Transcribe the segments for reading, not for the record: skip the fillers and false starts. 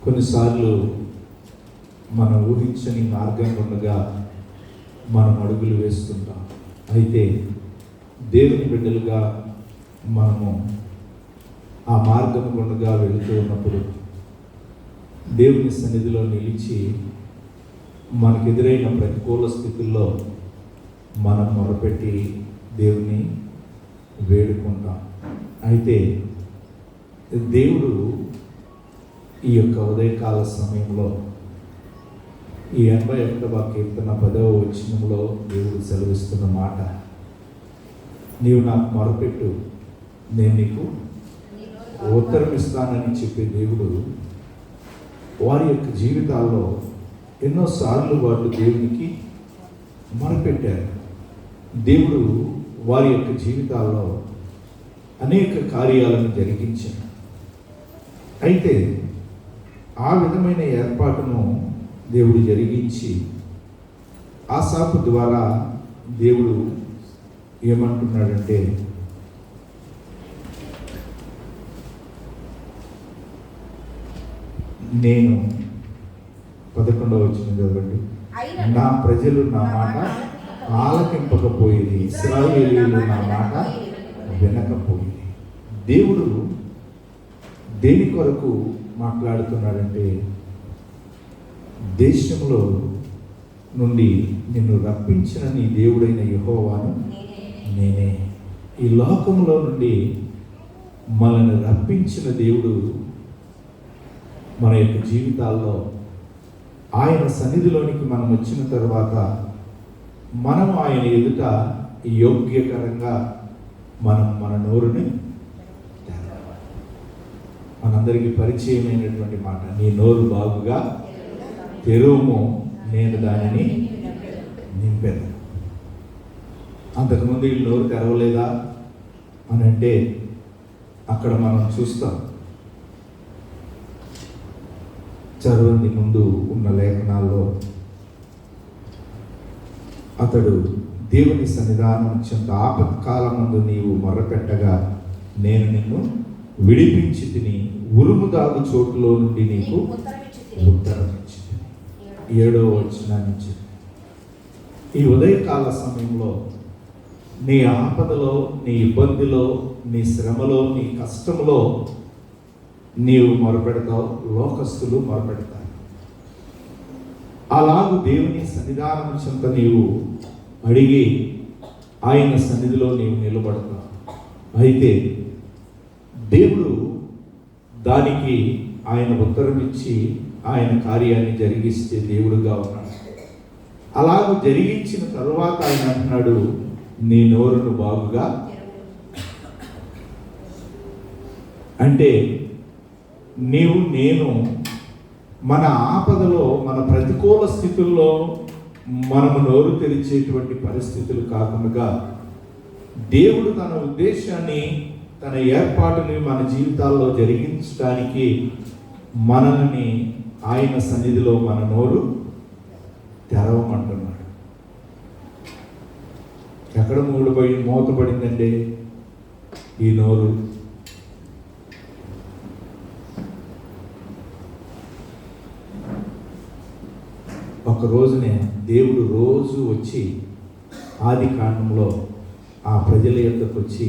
కొన్నిసార్లు మనం ఊహించని మార్గం ఉండగా మనం అడుగులు వేస్తుంటాం. అయితే దేవుని బిడ్డలుగా మనము ఆ మార్గం గుండగా వెళుతూ ఉన్నప్పుడు దేవుని సన్నిధిలో నిలిచి మనకు ఎదురైన ప్రతికూల స్థితుల్లో మనం మొరపెట్టి దేవుని వేడుకుంటాం. అయితే దేవుడు ఈ యొక్క ఉదయకాల సమయంలో ఈ 81వ కీర్తన 10వ వచనంలో దేవుడు సెలవిస్తున్న మాట, నీవు నాకు మొరపెట్టు, నేను నీకు ఉత్తరం ఇస్తానని చెప్పే దేవుడు వారి యొక్క జీవితాల్లో ఎన్నోసార్లు వాళ్ళు దేవునికి మొరపెట్టారు. దేవుడు వారి యొక్క జీవితాల్లో అనేక కార్యాలను జరిగించారు. అయితే ఆ విధమైన ఏర్పాటును దేవుడు జరిగించి ఆసాపు ద్వారా దేవుడు ఏమంటున్నాడంటే, నేను 11వ వచనం చదవండి, నా ప్రజలు నా మాట ఆలకింపకపోయేది, ఇశ్రాయేలీయులు నా మాట వినకపోయేది. దేవుడు దేని కొరకు మాట్లాడుతున్నాడంటే, దేశంలో నుండి నిన్ను రప్పించిన నీ దేవుడైన యెహోవాను నేనే. ఈ లోకంలో నుండి మనల్ని రప్పించిన దేవుడు మన యొక్క జీవితాల్లో ఆయన సన్నిధిలోనికి మనం వచ్చిన తర్వాత మనం ఆయన ఎదుట యోగ్యకరంగా మనం మన నోరుని మనందరికీ పరిచయమైనటువంటి మాట, నీ నోరు బాగుగా తెరువుము, నేను దానిని నింపాను. అంతకుముందు వీళ్ళు నోరు తెరవలేదా అని అంటే అక్కడ మనం చూస్తాం. చదవండి ముందు ఉన్న లేఖనాల్లో, అతడు దేవుని సన్నిధానం చెంత ఆపత్కాలమందు నీవు మొరపెట్టగా నేను నిన్ను విడిపించి తిని, ఉరుము దాగు చోటులో నుండి నీకు ఉత్తరం ఇచ్చి. 7వ వచనం నుంచి, ఈ ఉదయకాల సమయంలో నీ ఆపదలో, నీ ఇబ్బందిలో, నీ శ్రమలో, నీ కష్టంలో నీవు మొరపెడతావు, లోకస్తులు మొరపెడతారు. అలాగూ దేవుని సన్నిధానం చెంత నీవు అడిగి ఆయన సన్నిధిలో నీవు నిలబడతావు. అయితే దేవుడు దానికి ఆయన ఉత్తరం ఇచ్చి ఆయన కార్యాన్ని జరిగిస్తే దేవుడుగా ఉన్నాడు. అలాగూ జరిగించిన తరువాత ఆయన అంటున్నాడు, నీ నోరును బాగుగా. అంటే నీవు నేను మన ఆపదలో, మన ప్రతికూల స్థితుల్లో మనము నోరు తెరిచేటువంటి పరిస్థితులు కాకుండా దేవుడు తన ఉద్దేశాన్ని, తన ఏర్పాటుని మన జీవితాల్లో జరిగించడానికి మనల్ని ఆయన సన్నిధిలో మన నోరు తెరవమంటున్నాడు. ఎక్కడ మూతపడిందంటే ఈ నోరు. ఒక రోజునే దేవుడు రోజు వచ్చి ఆది కాండంలో ఆ ప్రజల యొక్కకు వచ్చి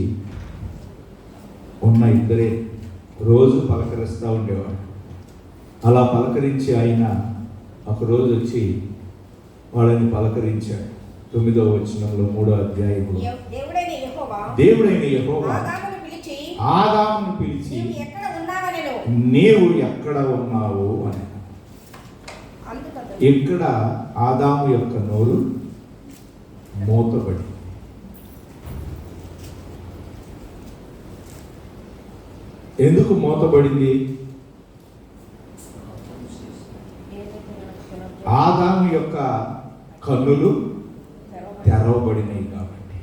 ఉన్న ఇద్దరే రోజు పలకరిస్తూ ఉండేవాడు. అలా పలకరించి ఆయన ఒకరోజు వచ్చి వాళ్ళని పలకరించాడు. 9వ వచనంలో 3వ అధ్యాయంలో దేవుడైన యెహోవా ఆదామును పిలిచి నీవు ఎక్కడ ఉన్నావు అని. ఇక్కడ ఆదాము యొక్క నోరు మూతబడి. ఎందుకు మూతబడింది? ఆదాము యొక్క కన్నులు తెరవబడినాయి కాబట్టి.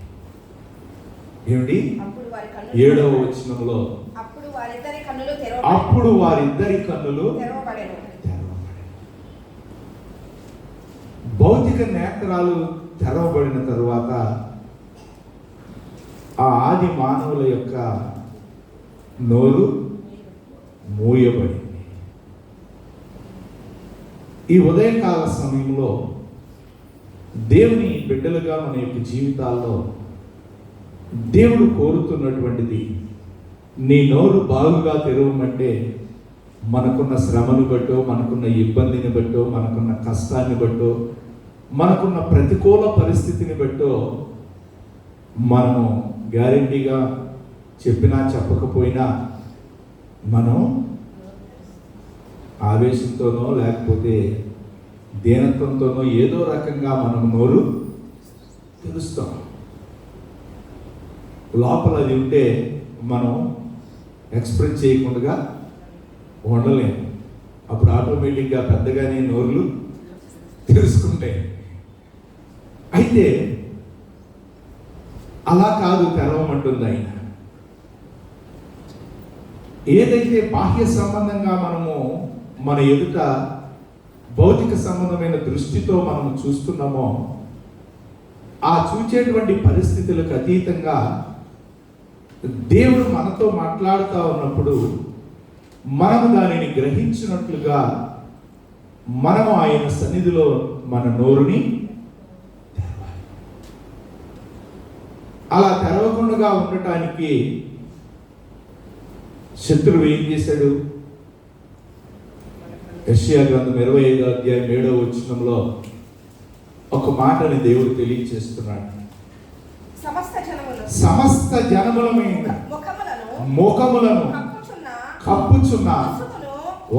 ఏమిటి? 7వ వచనంలో అప్పుడు వారిద్దరి కన్నులు తెరవబడెను. భౌతిక నేత్రాలు తెరవబడిన తరువాత ఆ ఆది మానవుల యొక్క నోరు మూయబడింది. ఈ ఉదయకాల సమయంలో దేవుని బిడ్డలుగా మన యొక్క జీవితాల్లో దేవుడు కోరుతున్నటువంటిది, నీ నోరు బాగుగా తెరవమంటే మనకున్న శ్రమను బట్టో, మనకున్న ఇబ్బందిని బట్టో, మనకున్న కష్టాన్ని బట్టో, మనకున్న ప్రతికూల పరిస్థితిని బట్టో మనము గ్యారెంటీగా చెప్పినా చెప్పకపోయినా మనం ఆవేశంతోనో లేకపోతే దీనత్వంతోనో ఏదో రకంగా మనం నోరు తెలుస్తాం. లోపల అది ఉంటే మనం ఎక్స్ప్రెస్ చేయకుండా ఉండలేము. అప్పుడు ఆటోమేటిక్గా పెద్దగానే నోర్లు తెలుసుకుంటాయి. అయితే అలా కాదు తెరవమంటుంది ఆయన. ఏదైతే బాహ్య సంబంధంగా మనము మన ఎదుట భౌతిక సంబంధమైన దృష్టితో మనము చూస్తున్నామో, ఆ చూచేటువంటి పరిస్థితులకు అతీతంగా దేవుడు మనతో మాట్లాడుతూ ఉన్నప్పుడు మనము దానిని గ్రహించినట్లుగా మనము ఆయన సన్నిధిలో మన నోరుని తెరవాలి. అలా తెరవకుండా ఉండటానికి శత్రువు ఏం చేశాడు? యెషయా గ్రంథం 25వ అధ్యాయం 7వ వచనంలో ఒక మాటని దేవుడు తెలియజేస్తున్నాడు. సమస్త జనముల మీద ముఖములను కప్పుచున్న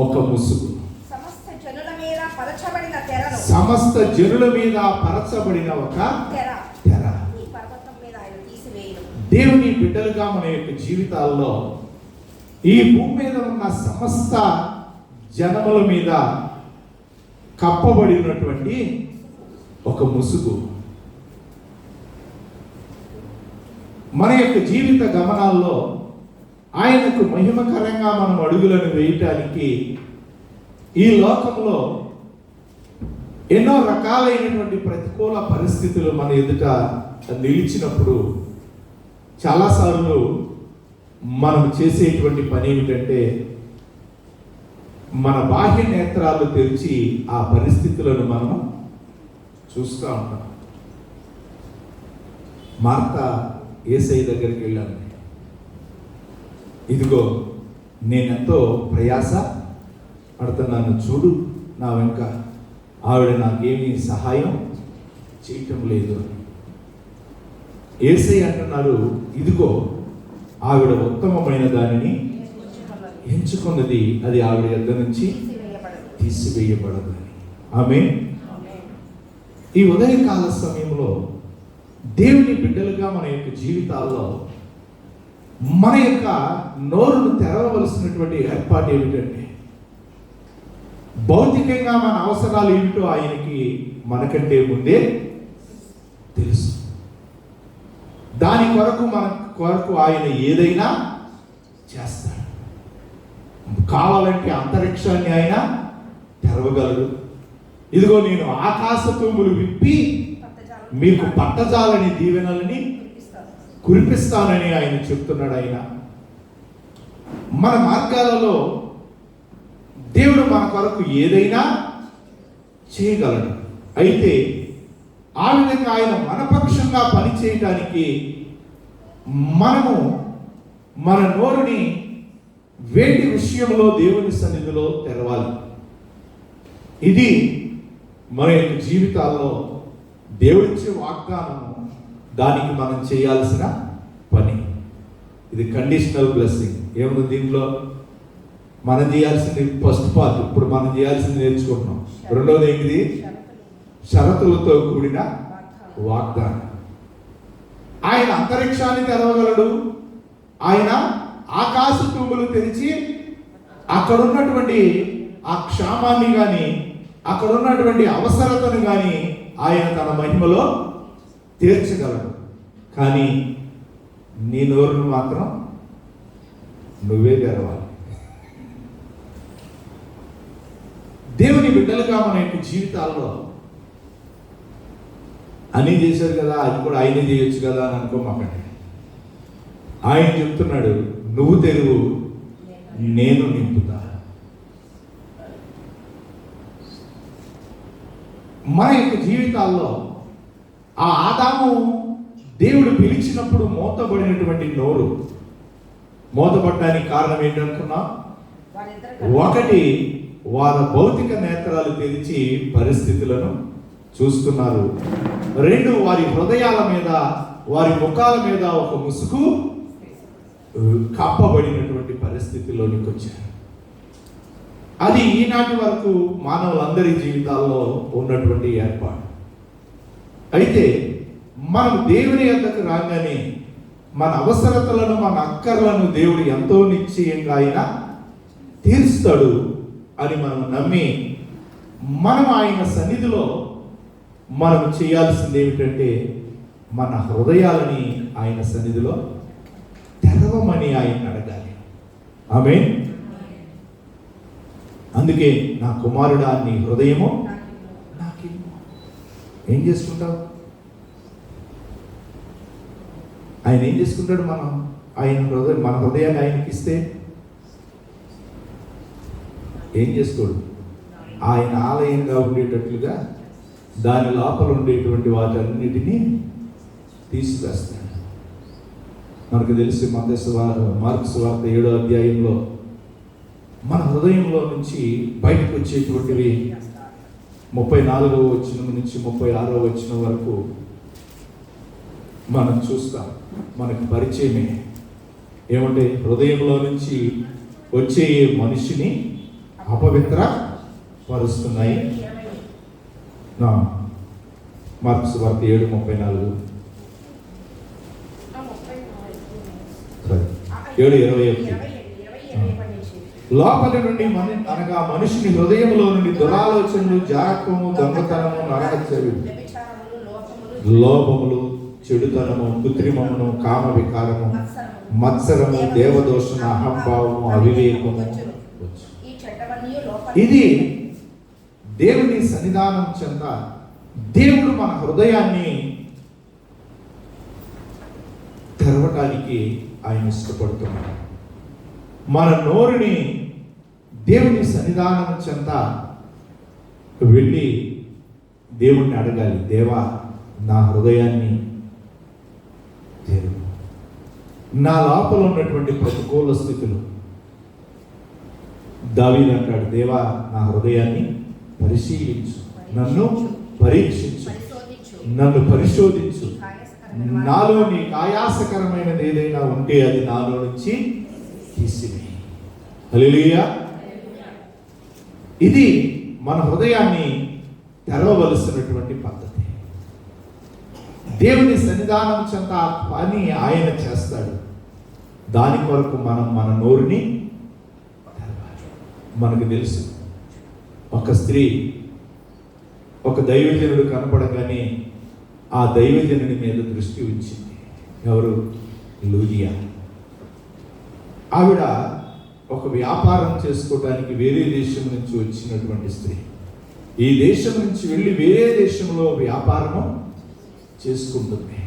ఒక ముసుగు, సమస్త జనుల మీద పరచబడిన ఒక తెర. దేవుని బిడ్డలుగా మన యొక్క జీవితాల్లో ఈ భూమి మీద ఉన్న సమస్త జనముల మీద కప్పబడినటువంటి ఒక ముసుగు మన యొక్క జీవిత గమనాల్లో ఆయనకు మహిమకరంగా మనం అడుగులను వేయటానికి ఈ లోకంలో ఎన్నో రకాలైనటువంటి ప్రతికూల పరిస్థితులు మన ఎదుట నిలిచినప్పుడు చాలాసార్లు మనం చేసేటువంటి పని ఏమిటంటే మన బాహ్య నేత్రాలు తెరిచి ఆ పరిస్థితులను మనం చూస్తూ ఉంటాం. మార్త యేసయ్య దగ్గరికి వెళ్ళాను. ఇదిగో నేనెంతో ప్రయాస పడుతున్నాను, చూడు నా వెంక ఆవిడ నాకేమీ సహాయం చేయటం లేదు. యేసయ్య అంటున్నారు, ఇదిగో ఆవిడ ఉత్తమమైన దానిని ఎంచుకున్నది, అది ఆవిడ యొద్ద నుంచి తీసివేయబడదు. ఆమేన్. ఈ ఉదయకాల సమయంలో దేవుని బిడ్డలుగా మన యొక్క జీవితాల్లో మన యొక్క నోరును తెరవవలసినటువంటి ఏర్పాటు ఏమిటంటే, భౌతికంగా మన అవసరాలు ఏమిటో ఆయనకి మనకంటే ముందే తెలుసు. దాని కొరకు ఆయన ఏదైనా చేస్తాడు. కావాలంటే అంతరిక్షాన్ని ఆయన తెరవగలడు. ఇదిగో నేను ఆకాశ తూములు విప్పి మీకు పట్టజాలని దీవెనలని కురిపిస్తానని ఆయన చెప్తున్నాడు. ఆయన మన మార్గాలలో దేవుడు మన కొరకు ఏదైనా చేయగలడు. అయితే ఆ విధంగా ఆయన మన పక్షంగా పనిచేయడానికి మనము మన నోరుని వేటి విషయంలో దేవుని సన్నిధిలో తెరవాలి. ఇది మన యొక్క జీవితాల్లో దేవుడిచ్చే వాగ్దానము, దానికి మనం చేయాల్సిన పని. ఇది కండిషనల్ బ్లెస్సింగ్. ఏముంది దీంట్లో? మనం చేయాల్సింది ఫస్ట్ పార్ట్, ఇప్పుడు మనం చేయాల్సింది నేర్చుకుంటున్నాం. రెండోది ఏంటిది? షరతులతో కూడిన వాగ్దానం. ఆయన అంతరిక్షాన్ని తెరవగలడు. ఆయన ఆకాశ తూములు తెరిచి అక్కడ ఉన్నటువంటి ఆ క్షామాన్ని కానీ అక్కడ ఉన్నటువంటి అవసరతను కానీ ఆయన తన మహిమలో తీర్చగలడు. కానీ నీ నోరును మాత్రం నువ్వే తెరవాలి. దేవుని బిడ్డలుగా మన యొక్క జీవితాల్లో అన్నీ చేశారు కదా, అది కూడా ఆయనే చేయొచ్చు కదా అని అనుకోమాకండి. ఆయన చెప్తున్నాడు, నువ్వు తెరువు, నేను నింపుతా. మన యొక్క జీవితాల్లో ఆ ఆదాము దేవుడు పిలిచినప్పుడు మూతబడినటువంటి నోరు, మూతపడడానికి కారణం ఏంటనుకున్నా? ఒకటి, వారి భౌతిక నేత్రాలు తెరిచి పరిస్థితులను చూస్తున్నారు. రెండు, వారి హృదయాల మీద, వారి ముఖాల మీద ఒక ముసుగు కప్పబడినటువంటి పరిస్థితిలోనికి వచ్చారు. అది ఈనాటి వరకు మానవులందరి జీవితాల్లో ఉన్నటువంటి ఏర్పాటు. అయితే మనం దేవుని యొద్దకు రాగానే మన అవసరతలను, మన అక్కర్లను దేవుడు ఎంతో నిశ్చయంగా ఆయన తీరుస్తాడు అని మనం నమ్మి మనం ఆయన సన్నిధిలో మనం చేయాల్సింది ఏమిటంటే మన హృదయాలని ఆయన సన్నిధిలో తెరవమని ఆయన అడగాలి. ఆమేన్. అందుకే నా కుమారుడా నీ హృదయము నాకు ఏం చేసుకుంటావు? ఆయన ఏం చేసుకుంటాడు? మన హృదయాన్ని ఆయనకి ఇస్తే ఏం చేసుకోడు? ఆయన ఆలయంగా ఉండేటట్లుగా దాని లోపల ఉండేటువంటి వాటన్నిటినీ తీసివేస్తాడు. మనకు తెలిసి మార్కు సువార్త 7వ అధ్యాయంలో మన హృదయంలో నుంచి బయటకు వచ్చేటువంటివి 34వ వచనం నుంచి 36వ వచనం వరకు మనం చూస్తాం. మనకు పరిచయమే ఏమంటే హృదయంలో నుంచి వచ్చే మనిషిని అపవిత్ర పరుస్తున్నాయి. మార్కు సువార్త 7:34, 7:21. లోపలి నుండి అనగా మనిషిని హృదయంలో నుండి దురాలోచనలు, జారత్వము, దొంగతనము, నరహత్యలు, లోపములు, చెడుతనము, కృత్రిమమును, కామ వికారము, మత్సరము, దేవదోషణ, అహంభావము, అవివేకము. ఇది దేవుని సన్నిధానం చెంత దేవుడు మన హృదయాన్ని తెరవటానికి ఆయన ఇష్టపడుతున్నాడు. మన నోరుని దేవుని సన్నిధానం చెంత వెళ్ళి దేవుణ్ణి అడగాలి. దేవా నా హృదయాన్ని తెరువు, నా లోపల ఉన్నటువంటి ప్రతికూల స్థితులు. దావీదు అంటాడు, దేవా నా హృదయాన్ని పరిశీలించు, నన్ను పరీక్షించు, నన్ను పరిశోధించు, నాలో నీకు ఆయాసకరమైనది ఏదైనా ఉంటే అది నాలో నుంచి తీసివేయి. హల్లెలూయా. ఇది మన హృదయాన్ని తెరవవలసినటువంటి పద్ధతి. దేవుని సన్నిధానం చెంత పని ఆయన చేస్తాడు. దాని కొరకు మనం మన నోరుని తెరవాలి. మనకు తెలుసు, ఒక స్త్రీ ఒక దైవజనుడు కనపడగానే ఆ దైవజనుడి మీద దృష్టి ఉంచింది. ఎవరు? లూదియా. ఆవిడ ఒక వ్యాపారం చేసుకోవడానికి వేరే దేశం నుంచి వచ్చినటువంటి స్త్రీ. ఈ దేశం నుంచి వెళ్ళి వేరే దేశంలో వ్యాపారం చేసుకుంటుంది.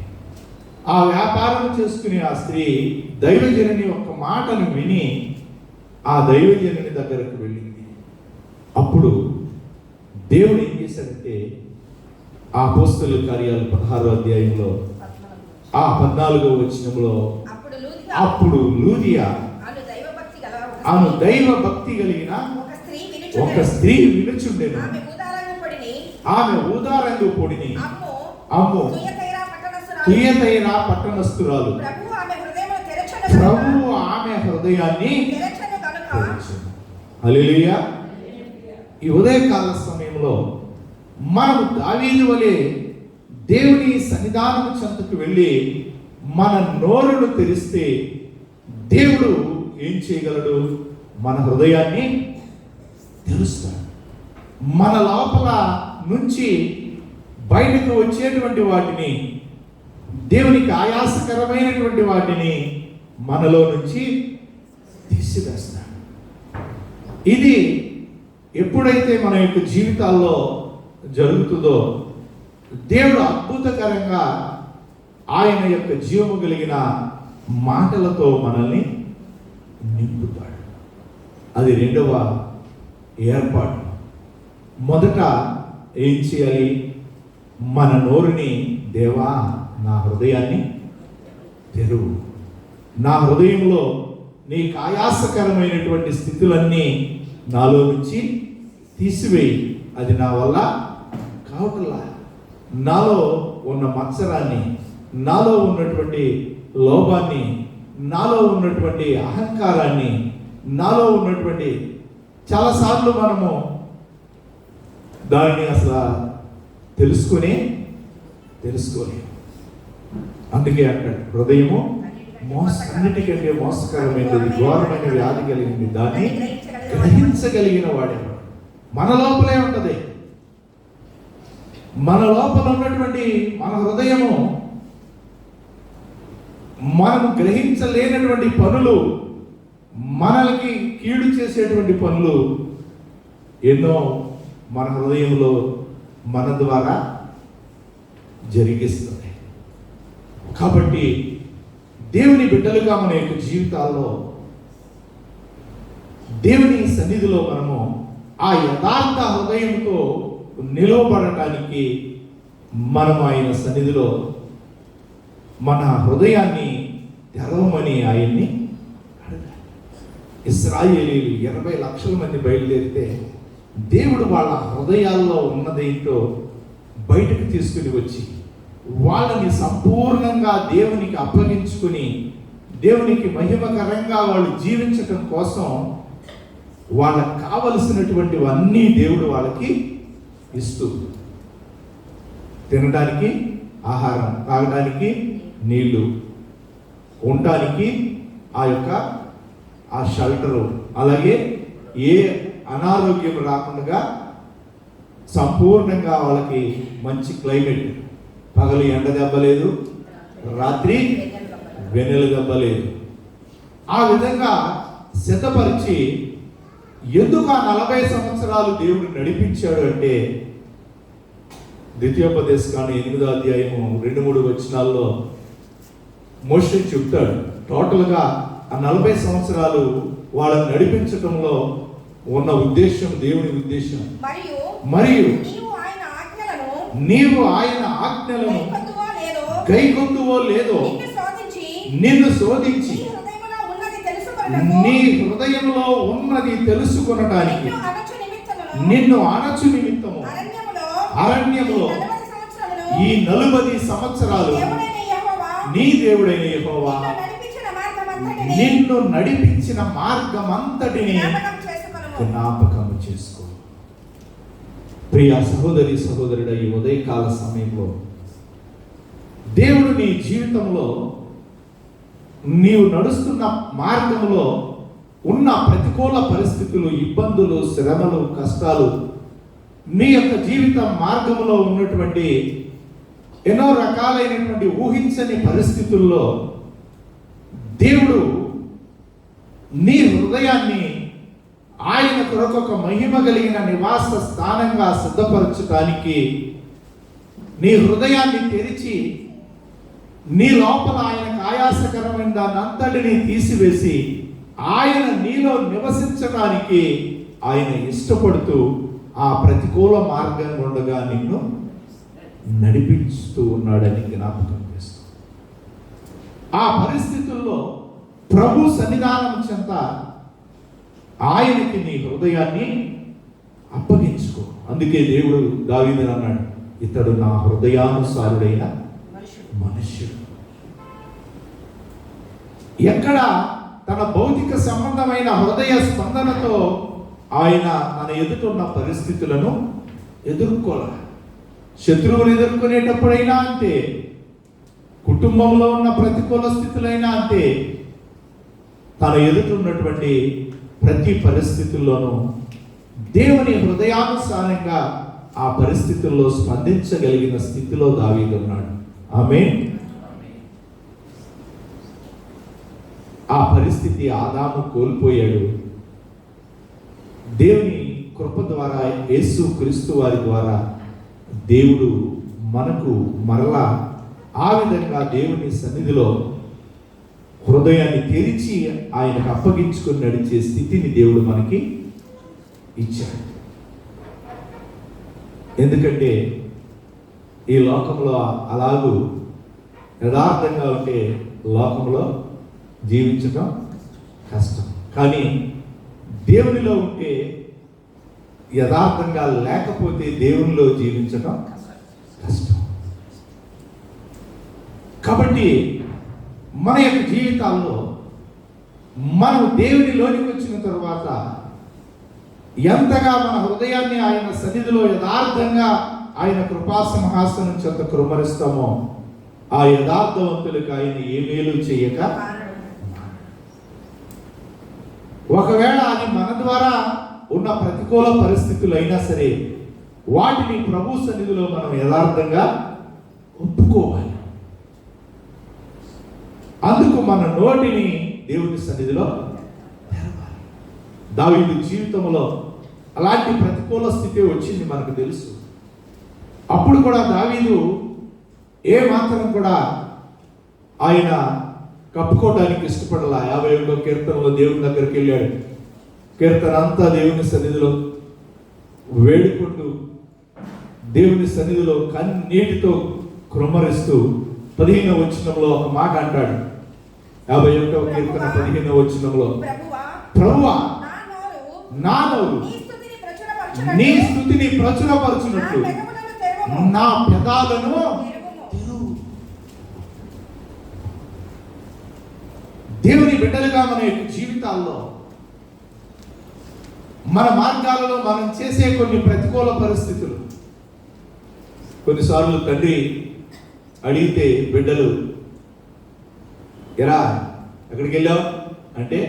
ఆ వ్యాపారం చేసుకునే ఆ స్త్రీ దైవజనుని ఒక మాటను విని ఆ దైవజనుని దగ్గరకు వెళ్ళింది. అప్పుడు దేవుడు ఏం చేశాడంటే ఆ అపోస్తలుల కార్యాలు 16వ అధ్యాయంలో ఆ 14వ వచనంలో అప్పుడు లూదియా ఆమె దైవ భక్తి కలిగిన ఒక స్త్రీ వినుచుండెను. ఆమె ఊదారంగు పొడిని అమ్ము తుయతైరా పట్టణస్థురాలు. ప్రభువు ఆమె హృదయాన్ని తెరచెను. హల్లెలూయా. ఈ ఉదయకాల సమయంలో మనం దావీదు వలె దేవుని సన్నిధానము చెంతకు వెళ్ళి మన నోరును తెరిస్తే దేవుడు ఏం చేయగలడు? మన హృదయాన్ని తెరుస్తాడు. మన లోపల నుంచి బయటకు వచ్చేటువంటి వాటిని, దేవునికి ఆయాసకరమైనటువంటి వాటిని మనలో నుంచి తీసివేస్తాడు. ఇది ఎప్పుడైతే మన యొక్క జీవితాల్లో జరుగుతుందో దేవుడు అద్భుతకరంగా ఆయన యొక్క జీవము కలిగిన మాటలతో మనల్ని నింపుతాడు. అది రెండవ ఏర్పాటు. మొదట ఏం చేయాలి? మన నోరుని, దేవా నా హృదయాన్ని తెరువు, నా హృదయంలో నీకు ఆయాసకరమైనటువంటి స్థితులన్నీ నాలో నుంచి తీసివేయి. అది నా వల్ల కావట్లా. నాలో ఉన్న మత్సరాన్ని, నాలో ఉన్నటువంటి లోభాన్ని, నాలో ఉన్నటువంటి అహంకారాన్ని, నాలో ఉన్నటువంటి చాలాసార్లు మనము దాన్ని అసలు తెలుసుకోలే. అందుకే అంటాడు, హృదయము అన్నిటికంటే మోసకరమైనది, ఘోరమైన వ్యాధి కలిగింది, దాన్ని గ్రహించగలిగిన వాడేవాడు. మన లోపలే ఉంటది. మన లోపల ఉన్నటువంటి మన హృదయము, మనం గ్రహించలేనటువంటి పనులు, మనల్ని కీడు చేసేటువంటి పనులు ఎన్నో మన హృదయంలో మన ద్వారా జరిగిస్తుంది. కాబట్టి దేవుని బిడ్డలుగా మన యొక్క జీవితాల్లో దేవుని సన్నిధిలో మనము ఆ యథార్థ హృదయంతో నిలవబడటానికి మనం ఆయన సన్నిధిలో మన హృదయాన్ని తెరవమని ఆయన్ని అడగాలి. ఇశ్రాయేలీయులు 80 లక్షల మంది బయలుదేరితే దేవుడు వాళ్ళ హృదయాల్లో ఉన్నదేంటో బయటకు తీసుకుని వచ్చి వాళ్ళని సంపూర్ణంగా దేవునికి అప్పగించుకుని దేవునికి మహిమకరంగా వాళ్ళు జీవించటం కోసం వాళ్ళకి కావలసినటువంటివన్నీ దేవుడు వాళ్ళకి ఇస్తూ, తినడానికి ఆహారం, తాగడానికి నీళ్లు, ఉండటానికి ఆ షెల్టరు, అలాగే ఏ అనారోగ్యం రాకుండా సంపూర్ణంగా వాళ్ళకి మంచి క్లైమేట్, పగలు ఎండ దెబ్బ లేదు, రాత్రి వెన్నెల దెబ్బ లేదు. ఆ విధంగా సిద్ధపరిచి ఎందుకు ఆ 40 సంవత్సరాలు దేవుడు నడిపించాడు అంటే, ద్వితీయోపదేశకాండం 8వ అధ్యాయము 2-3 వచనాల్లో మోషే చెప్తాడు. టోటల్గా ఆ 40 సంవత్సరాలు వాళ్ళని నడిపించటంలో ఉన్న ఉద్దేశం, దేవుని ఉద్దేశం, మరియు నీవు ఆయన ఆజ్ఞలను గైకొందువో లేదో నిన్ను శోధించి నీ హృదయంలో ఉన్నది తెలుసుకొనడానికి నిన్ను అణచు నిమిత్తము అరణ్యములో ఈ 40 సంవత్సరాలు నీ దేవుడైన యెహోవా నిన్ను నడిపించిన మార్గం అంతటిని జ్ఞాపకం చేసుకో. ప్రియ సహోదరి సహోదరుడ, ఈ ఉదయకాల సమయంలో దేవుడు నీ జీవితంలో నీవు నడుస్తున్న మార్గంలో ఉన్న ప్రతికూల పరిస్థితులు, ఇబ్బందులు, శ్రమలు, కష్టాలు, నీ యొక్క జీవిత మార్గంలో ఉన్నటువంటి ఎన్నో రకాలైనటువంటి ఊహించని పరిస్థితుల్లో దేవుడు నీ హృదయాన్ని ఆయన కొరకు ఒక మహిమ కలిగిన నివాస స్థానంగా సిద్ధపరచడానికి నీ హృదయాన్ని తెరిచి నీ లోపల ఆయనకు ఆయాసకరమైన దాన్ని అంతటిని తీసివేసి ఆయన నీలో నివసించడానికి ఆయన ఇష్టపడుతూ ఆ ప్రతికూల మార్గం ఉండగా నిన్ను నడిపిస్తూ ఉన్నాడని జ్ఞాపకం చేస్తూ, ఆ పరిస్థితుల్లో ప్రభు సన్నిధానం చెంత ఆయనకి నీ హృదయాన్ని అప్పగించుకో. అందుకే దేవుడు దావీదుని అన్నాడు, ఇతడు నా హృదయానుసారుడైన మనుష్యుడు. ఎక్కడ తన భౌతిక సంబంధమైన హృదయ స్పందనతో ఆయన తన ఎదుటున్న పరిస్థితులను ఎదుర్కోవాలి. శత్రువులు ఎదుర్కొనేటప్పుడైనా అంతే, కుటుంబంలో ఉన్న ప్రతికూల స్థితులైనా అంతే, తన ఎదుటున్నటువంటి ప్రతి పరిస్థితుల్లోనూ దేవుని హృదయానుసారంగా ఆ పరిస్థితుల్లో స్పందించగలిగిన స్థితిలో దావీదు ఉన్నాడు. ఆమేన్. ఆ పరిస్థితి ఆదాము కోల్పోయాడు. దేవుని కృప ద్వారా, యేసు క్రీస్తు వారి ద్వారా దేవుడు మనకు మరలా ఆ విధంగా దేవుని సన్నిధిలో హృదయాన్ని తెరిచి ఆయనకు అప్పగించుకొని నడిచే స్థితిని దేవుడు మనకి ఇచ్చాడు. ఎందుకంటే ఈ లోకంలో అలాగూ యథార్థంగా ఉంటే లోకంలో జీవించడం కష్టం. కానీ దేవునిలో ఉంటే యథార్థంగా లేకపోతే దేవునిలో జీవించడం కష్టం. కాబట్టి మన యొక్క జీవితాల్లో మనం దేవునిలోనికి వచ్చిన తర్వాత ఎంతగా మన హృదయాన్ని ఆయన సన్నిధిలో యథార్థంగా ఆయన కృపా సింహాసనం చెంత కృమ్మరిస్తామో ఆ యథార్థవంతులకు ఆయన ఏ మేలు చేయక, ఒకవేళ అది మన ద్వారా ఉన్న ప్రతికూల పరిస్థితులు అయినా సరే వాటిని ప్రభు సన్నిధిలో మనం యథార్థంగా ఒప్పుకోవాలి. అందుకు మన నోటిని దేవుని సన్నిధిలో తెరవాలి. దావీదు జీవితంలో అలాంటి ప్రతికూల స్థితి వచ్చింది మనకు తెలుసు. అప్పుడు కూడా దావీదు ఏ మాత్రం కూడా ఆయన కప్పుకోవడానికి ఇష్టపడాల. 51వ కీర్తనలో దేవుని దగ్గరికి వెళ్ళాడు. కీర్తన అంతా దేవుని సన్నిధిలో వేడుకుంటూ దేవుని సన్నిధిలో కన్నీటితో కృమ్మరిస్తూ 15వ వచనంలో ఒక మాట అంటాడు. 51వ కీర్తన 15వ వచనంలో, ప్రభువా నా నోరు నీ స్తుతిని ప్రచురపరచునట్లు నా పెదాలను తెరువు. దేవుని బిడ్డలుగా మన యొక్క జీవితాల్లో మన మార్గాలలో మనం చేసే కొన్ని ప్రతికూల పరిస్థితులు, కొన్నిసార్లు తండ్రి అడిగితే బిడ్డలు ఎరా ఎక్కడికి వెళ్ళావు అంటే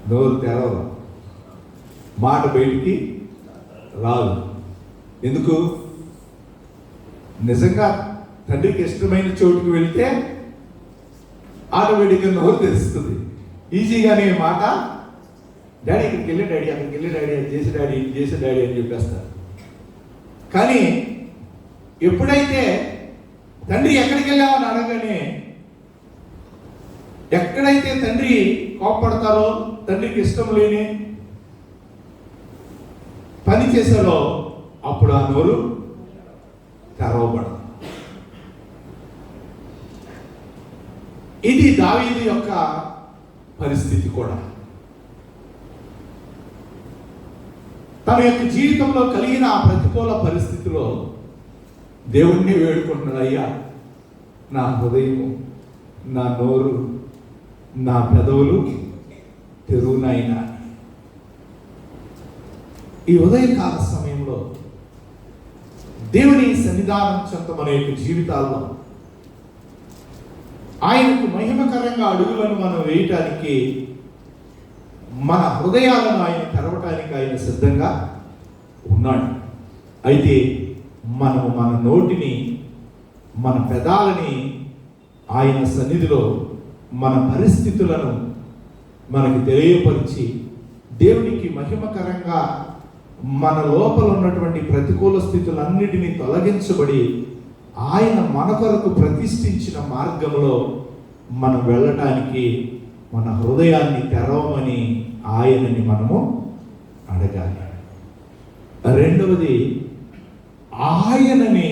నోరు తెరవదు, మాట బయటికి రాదు. ఎందుకు? నిజంగా తండ్రికి ఇష్టమైన చోటుకు వెళితే ఆటోమేటిక్గా నోరు తెరుస్తుంది. ఈజీగానే మాట డాడీ ఇక్కడికి వెళ్ళే డాడీ, అక్కడికి వెళ్ళే డాడీ, అది చేసే డాడీ, ఇది చేసే డాడీ అని చెప్పేస్తారు. కానీ ఎప్పుడైతే తండ్రి ఎక్కడికి వెళ్ళామని అడగనే, ఎక్కడైతే తండ్రి కోపడతారో, తండ్రికి ఇష్టం లేని పని చేశారో అప్పుడు ఆ నోరు తెరవబడదు. ఇది దావీదు యొక్క పరిస్థితి కూడా. తన యొక్క జీవితంలో కలిగిన ఆ ప్రతికూల పరిస్థితిలో దేవుణ్ణి వేడుకుంటున్నాడు. అయ్యా, నా హృదయము, నా నోరు, నా పెదవులు తెరువునైనా. ఈ ఉదయకాల సమయంలో దేవుని సన్నిధానం చెంత మన యొక్క జీవితాల్లో ఆయనకు మహిమకరంగా అడుగులను మనం వేయటానికి, మన హృదయాలను ఆయన తెరవటానికి ఆయన సిద్ధంగా ఉన్నాడు. అయితే మనము మన నోటిని, మన పెదాలని ఆయన సన్నిధిలో మన పరిస్థితులను మనకి తెలియపరిచి దేవునికి మహిమకరంగా మన లోపల ఉన్నటువంటి ప్రతికూల స్థితులన్నిటినీ తొలగించబడి ఆయన మన కొరకు ప్రతిష్ఠించిన మార్గంలో మనం వెళ్ళటానికి మన హృదయాన్ని తెరవమని ఆయనని మనము అడగాలి. రెండవది, ఆయనని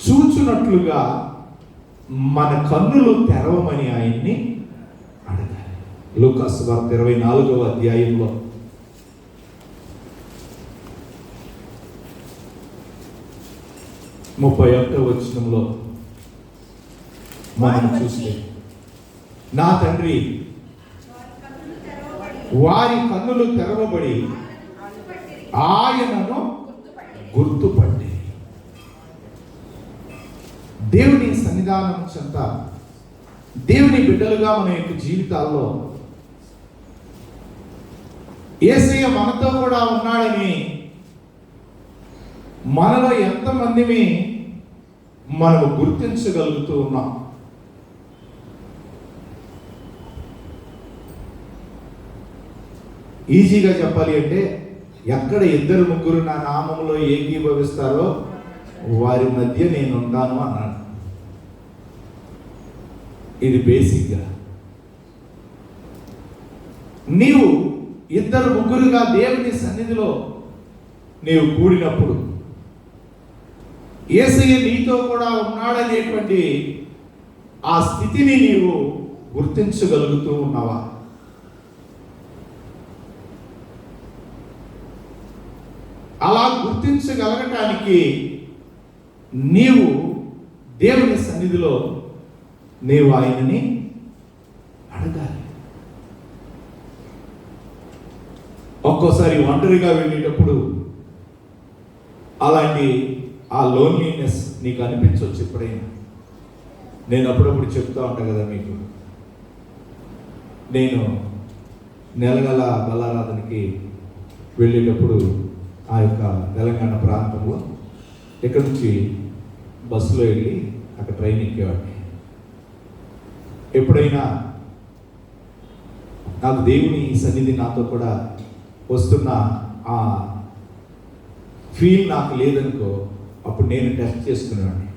చూచున్నట్లుగా మన కన్నులు తెరవమని ఆయన్ని అడగాలి. లూకా సువార్త 24వ అధ్యాయంలో 31వ వచనంలో మనం చూస్తే, నా తండ్రి వారి కన్నులు తెరవబడి ఆయనను గుర్తుపట్టి. దేవుని సన్నిధానం చెంత దేవుని బిడ్డలుగా మన యొక్క జీవితాల్లో యేసయ్య మనతో కూడా ఉన్నాడని మనలో ఎంతమందిని మనము గుర్తించగలుగుతూ ఉన్నాం? ఈజీగా చెప్పాలి అంటే, ఎక్కడ 2-3 నా నామంలో ఏకీభవిస్తారో వారి మధ్య నేను ఉంటాను అన్నాడు. ఇది బేసిక్గా. నీవు 2-3గా దేవుని సన్నిధిలో నీవు కూడినప్పుడు యేసయ్య నీతో కూడా ఉన్నాడనేటువంటి ఆ స్థితిని నీవు గుర్తించగలుగుతూ ఉన్నావా? అలా గుర్తించగలగటానికి నీవు దేవుని సన్నిధిలో నీవు ఆయనని అడగాలి. ఒక్కోసారి ఒంటరిగా వెళ్ళేటప్పుడు అలాంటి ఆ లోన్లీనెస్ నీకు అనిపించవచ్చు. ఎప్పుడైనా నేను అప్పుడప్పుడు చెప్తా ఉంటాను కదా మీకు, నేను నెలగల బలారాధనకి వెళ్ళేటప్పుడు ఆ యొక్క తెలంగాణ ప్రాంతంలో ఇక్కడ నుంచి బస్సులో వెళ్ళి అక్కడ ట్రైన్ ఎక్కేవాడిని. ఎప్పుడైనా నాకు దేవుని సన్నిధి నాతో కూడా వస్తున్న ఆ ఫీల్ నాకు లేదనుకో, అప్పుడు నేను టెస్ట్ చేసుకునేవాడిని.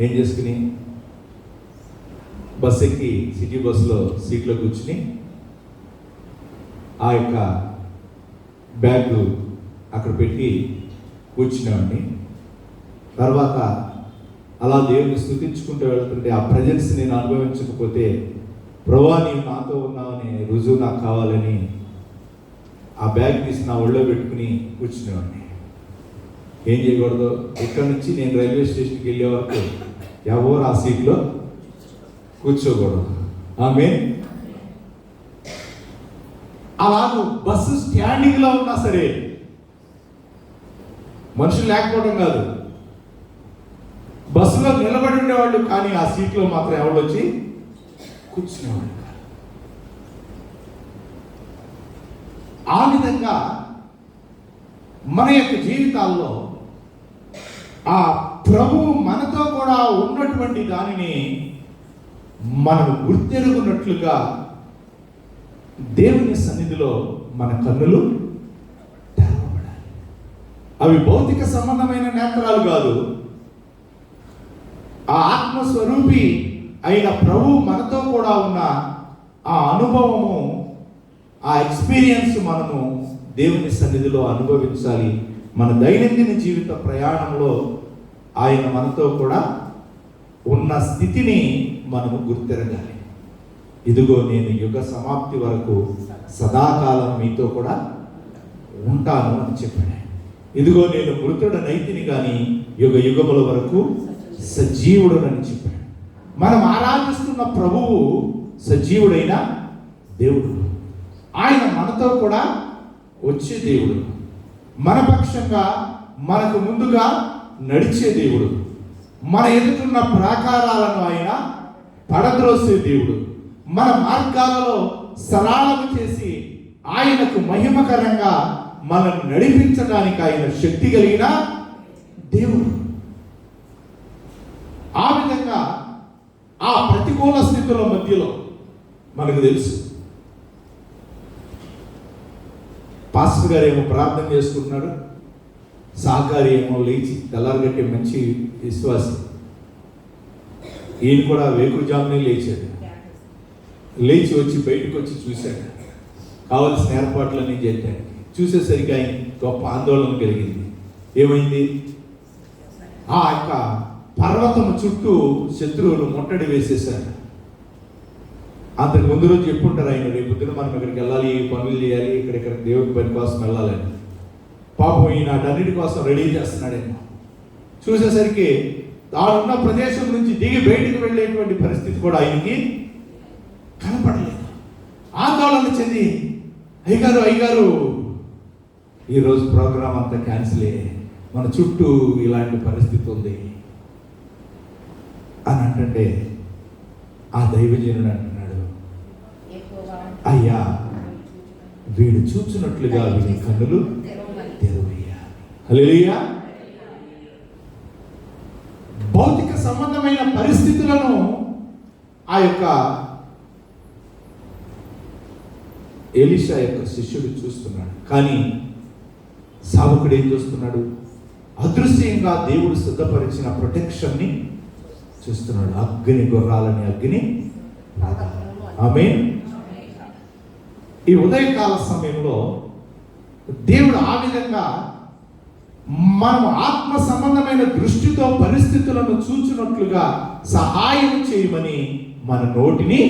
ఏం చేసుకుని బస్ ఎక్కి సిటీ బస్సులో సీట్లో కూర్చుని ఆ యొక్క బ్యాగ్ అక్కడ పెట్టి కూర్చునేవాడిని. తర్వాత అలా దేవుని స్తుతించుకుంటూ వెళ్తుంటే ఆ ప్రజెన్స్ నేను అనుభవించకపోతే, ప్రభువా నీవు నాతో ఉన్నావని రుజువు నాకు కావాలని ఆ బ్యాగ్ తీసి నా ఒళ్ళో పెట్టుకుని కూర్చునేవాడిని. ఏం చేయకూడదు, ఇక్కడ నుంచి నేను రైల్వే స్టేషన్కి వెళ్ళే వరకు ఎవరు ఆ సీట్లో కూర్చోకూడదు. ఆమేన్. అలాగూ బస్సు స్టాండింగ్లో ఉన్నా సరే, మనుషులు లేకపోవడం కాదు, బస్సులో నిలబడి ఉండేవాళ్ళు, కానీ ఆ సీట్లో మాత్రం ఎవరు వచ్చి కూర్చునేవాళ్ళు. ఆ విధంగా మన యొక్క జీవితాల్లో ఆ ప్రభువు మనతో కూడా ఉన్నటువంటి దానిని మనం గుర్తెరుగున్నట్లుగా దేవుని సన్నిధిలో మన కన్నులు తెరవబడాలి. అవి భౌతిక సంబంధమైన నేత్రాలు కాదు, ఆ ఆత్మస్వరూపి అయిన ప్రభువు మనతో కూడా ఉన్న ఆ అనుభవము, ఆ ఎక్స్పీరియన్స్ మనము దేవుని సన్నిధిలో అనుభవించాలి. మన దైనందిన జీవిత ప్రయాణంలో ఆయన మనతో కూడా ఉన్న స్థితిని మనము గుర్తెరగాలి. ఇదిగో నేను యుగ సమాప్తి వరకు సదాకాలం మీతో కూడా ఉంటాను అని చెప్పాడు. ఇదిగో నేను మృతుడనైతిని కానీ యుగ యుగముల వరకు సజీవుడనని చెప్పాడు. మనం ఆరాధిస్తున్న ప్రభువు సజీవుడైన దేవుడు. ఆయన మనతో కూడా వచ్చే దేవుడు, మన పక్షంగా మనకు ముందుగా నడిచే దేవుడు, మన ఎదుటిన్న ప్రాకారాలను ఆయన పడద్రోసే దేవుడు, మన మార్గాలలో సరళము చేసి ఆయనకు మహిమకరంగా మనల్ని నడిపించడానికి ఆయన శక్తి కలిగిన దేవుడు. ఆ విధంగా ఆ ప్రతికూల స్థితుల మధ్యలో మనకు తెలుసు, పాస్టర్ గారు ఏమో ప్రార్థన చేసుకుంటున్నాడు, సహకారి ఏమో లేచి తెల్లారగట్టే మంచి విశ్వాసి, ఈయన కూడా వేకుజామునే లేచాడు. లేచి వచ్చి బయటకు వచ్చి చూశాడు, కావలసిన ఏర్పాట్లన్నీ చేశాడు. చూసేసరికి ఆయన గొప్ప ఆందోళన కలిగింది. ఏమైంది? ఆ యొక్క పర్వతం చుట్టూ శత్రువులు ముట్టడి వేసేశారు. అంతకు ముందు రోజు చెప్పుంటారు ఆయన, రేపు పొద్దున మనం ఇక్కడికి వెళ్ళాలి, పనులు చేయాలి, ఇక్కడ దేవుడి పని కోసం వెళ్ళాలని. పాపం ఈయన అన్నిటి కోసం రెడీ చేస్తున్నాడేమో. చూసేసరికి తానున్న ప్రదేశం నుంచి దిగి బయటికి వెళ్ళేటువంటి పరిస్థితి కూడా ఆయనకి కనపడలేదు. ఆందోళన చెంది, అయ్యగారు ఈరోజు ప్రోగ్రాం అంతా క్యాన్సిలే, మన చుట్టూ ఇలాంటి పరిస్థితి ఉంది అని అంటే ఆ దైవజనుడు అంటున్నాడు, అయ్యా వీడు చూచున్నట్లుగా వీడి కన్నులు తెరవయ్యా. హల్లెలూయా. భౌతిక సంబంధమైన పరిస్థితులను ఆ యొక్క ఎలీషా యొక్క శిష్యుడు చూస్తున్నాడు, కానీ సావకుడు ఏం చూస్తున్నాడు? అదృశ్యంగా దేవుడు సిద్ధపరిచిన ప్రొటెక్షన్ ని చూస్తున్నాడు. అగ్ని గుర్రాలని అగ్ని. ఆమేన్. ఈ ఉదయకాల సమయంలో దేవుడు ఆ విధంగా మనం ఆత్మ సంబంధమైన దృష్టితో పరిస్థితులను చూచినట్లుగా సహాయం చేయమని మన నోటిని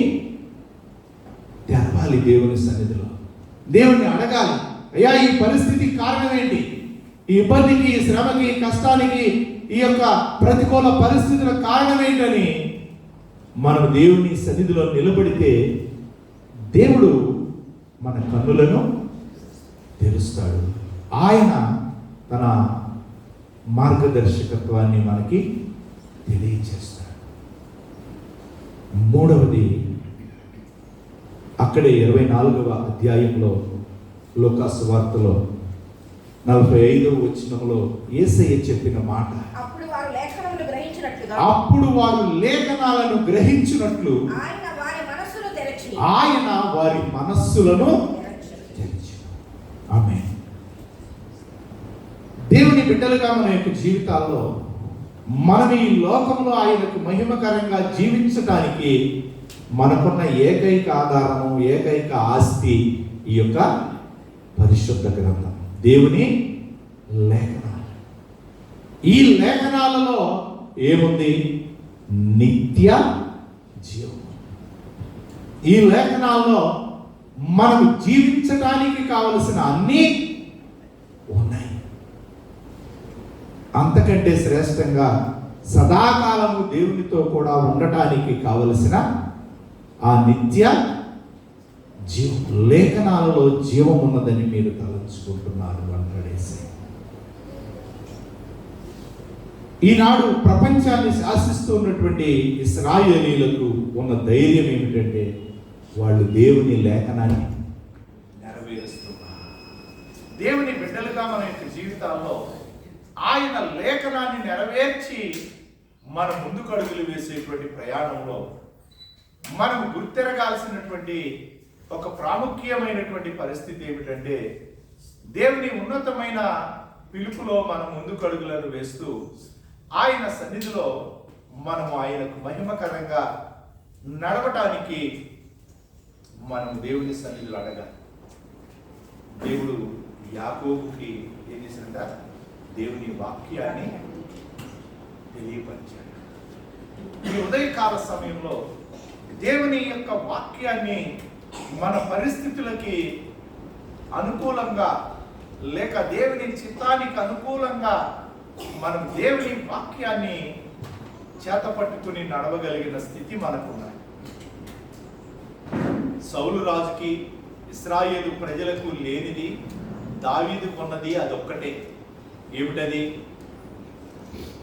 తెరవాలి. దేవుని సన్నిధిలో దేవుణ్ణి అడగాలి, అయ్యా ఈ పరిస్థితి కారణం ఏంటి, ఈ ఇబ్బందికి, ఈ శ్రమకి, కష్టానికి, ఈ యొక్క ప్రతికూల పరిస్థితుల కారణం ఏంటని మనం దేవుని సన్నిధిలో నిలబడితే దేవుడు మన కన్నులను తెరుస్తాడు. ఆయన తన మార్గదర్శకత్వాన్ని మనకి తెలియచేస్తాడు. మూడవది, అక్కడే 24వ అధ్యాయంలో లూకా సువార్తలో 45వ వచనంలో యేసయ్య చెప్పిన మాట, అప్పుడు వారు లేఖనాలను గ్రహించినట్లు ఆయన వారి మనస్సులను తెరిచి. ఆమేన్. దేవుని బిడ్డలుగా మన యొక్క జీవితాల్లో మనం ఈ లోకంలో ఆయనకు మహిమకరంగా జీవించడానికి మనకున్న ఏకైక ఆధారము, ఏకైక ఆస్తి ఈ యొక్క పరిశుద్ధ గ్రంథం, దేవుని లేఖనాలు. ఈ లేఖనాలలో ఏముంది? నిత్య జీవం. ఈ లేఖనాల్లో మనం జీవించడానికి కావలసిన అన్నీ ఉన్నాయి. అంతకంటే శ్రేష్టంగా సదాకాలము దేవునితో కూడా ఉండటానికి కావలసిన ఆ నిత్య జీవం, లేఖనాలలో జీవం ఉన్నదని మీరు తలంచుకుంటున్నారు అంటాడేసి. ఈనాడు ప్రపంచాన్ని శాసిస్తూ ఉన్నటువంటి ఇశ్రాయేలీయులకు ఉన్న ధైర్యం ఏమిటంటే వాళ్ళు దేవుని లేఖనాన్ని నెరవేరుస్తున్నారు. దేవుని బిడ్డలుగా మన యొక్క జీవితాల్లో ఆయన లేఖనాన్ని నెరవేర్చి మన ముందుకు అడుగులు వేసేటువంటి ప్రయాణంలో మనం గుర్తెరగాల్సినటువంటి ఒక ప్రాముఖ్యమైనటువంటి పరిస్థితి ఏమిటంటే, దేవుని ఉన్నతమైన పిలుపులో మనం ముందుకు అడుగులను వేస్తూ ఆయన సన్నిధిలో మనము ఆయనకు మహిమకరంగా నడవటానికి మనం దేవుని సన్నిధిలో అడగాలి. దేవుడు యాకోబుకి ఏం చేశాడంట? దేవుని వాక్యాన్ని తెలియపరిచాడు. ఈ ఉదయకాల సమయంలో దేవుని యొక్క వాక్యాన్ని మన పరిస్థితులకి అనుకూలంగా లేక దేవుని చిత్తానికి అనుకూలంగా మనం దేవుని వాక్యాన్ని చేతపట్టుకుని నడవగలిగిన స్థితి మనకున్నది. సౌలు రాజుకి, ఇశ్రాయేలు ప్రజలకు లేనిది దావీదుకు ఉన్నది అదొక్కటే. ఏమిటది?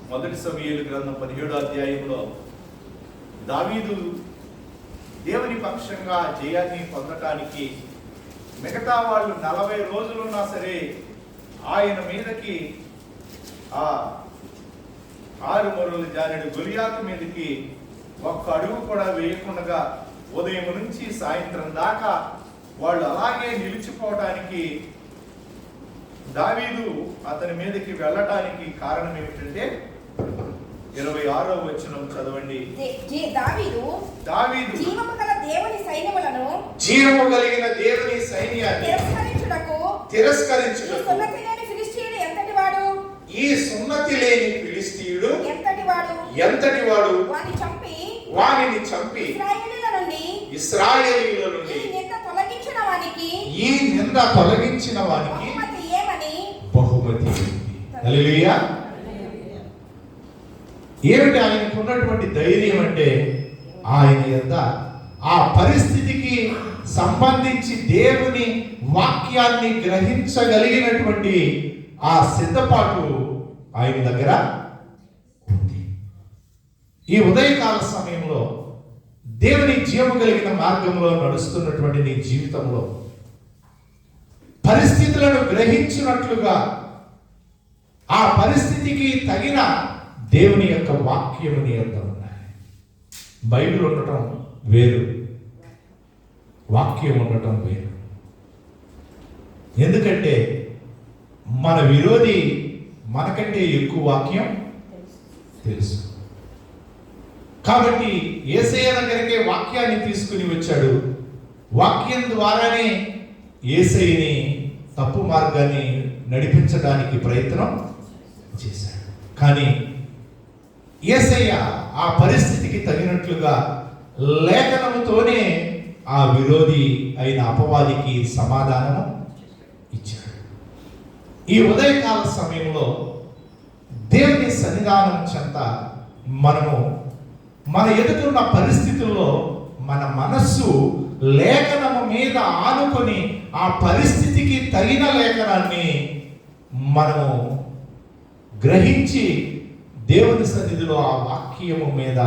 మొదటి సమూయేలు గ్రంథం 17వ అధ్యాయంలో దావీదు దేవుని పక్షంగా జయాన్ని పొందటానికి మిగతా వాళ్ళు 40 రోజులున్నా సరే ఆయన మీదకి ఆ 6 మొరలు జానెడు గొలియాతు మీదకి ఒక్క అడుగు కూడా వేయకుండా ఉదయం నుంచి సాయంత్రం దాకా వాళ్ళు అలాగే నిలిచిపోవడానికి దావీదు అతని మీదకి వెళ్ళటానికి కారణం ఏమిటంటే 26వ వచనం చదవండి. దావీదు జీవము కలిగిన దేవుని సైన్యాన్ని తిరస్కరించుటకు ఈ సున్నతి లేని ఫిలిష్తీయుడు ఎంతటి వాడు వానిని చంపి ఇశ్రాయేలీయుల నుండి ఈ నింద తొలగించిన వానికి బహుమతి. హల్లెలూయా. ఏమిటి ఆయనకు ఉన్నటువంటి ధైర్యం అంటే, ఆయన యొద్ద ఆ పరిస్థితికి సంబంధించి దేవుని వాక్యాన్ని గ్రహించగలిగినటువంటి ఆ సిద్ధపాటు ఆయన దగ్గర ఉంది. ఈ ఉదయకాల సమయంలో దేవుని జీవము కలిగిన మార్గంలో నడుస్తున్నటువంటి నీ జీవితంలో పరిస్థితులను గ్రహించినట్లుగా ఆ పరిస్థితికి తగిన దేవుని యొక్క వాక్యము నీ యొద్ద ఉన్నాయి. బైబిల్ ఉండటం వేరు, వాక్యం ఉండటం వేరు. ఎందుకంటే మన విరోధి మనకంటే ఎక్కువ వాక్యం తెలుసు. కాబట్టి యేసయ్య దగ్గరికే వాక్యాన్ని తీసుకుని వచ్చాడు. వాక్యం ద్వారానే యేసయ్యని తప్పు మార్గాన్ని నడిపించడానికి ప్రయత్నం చేశాడు. కానీ యేసయ్య ఆ పరిస్థితికి తగినట్లుగా లేఖనముతోనే ఆ విరోధి అయిన అపవాదికి సమాధానం ఇచ్చాడు. ఈ ఉదయకాల సమయంలో దేవుని సన్నిధానం చెంత మనము మన ఎదుటిన్న పరిస్థితుల్లో మన మనస్సు లేఖనము మీద ఆనుకొని ఆ పరిస్థితికి తగిన లేఖనాన్ని మనము గ్రహించి దేవుని సన్నిధిలో ఆ వాక్యము మీద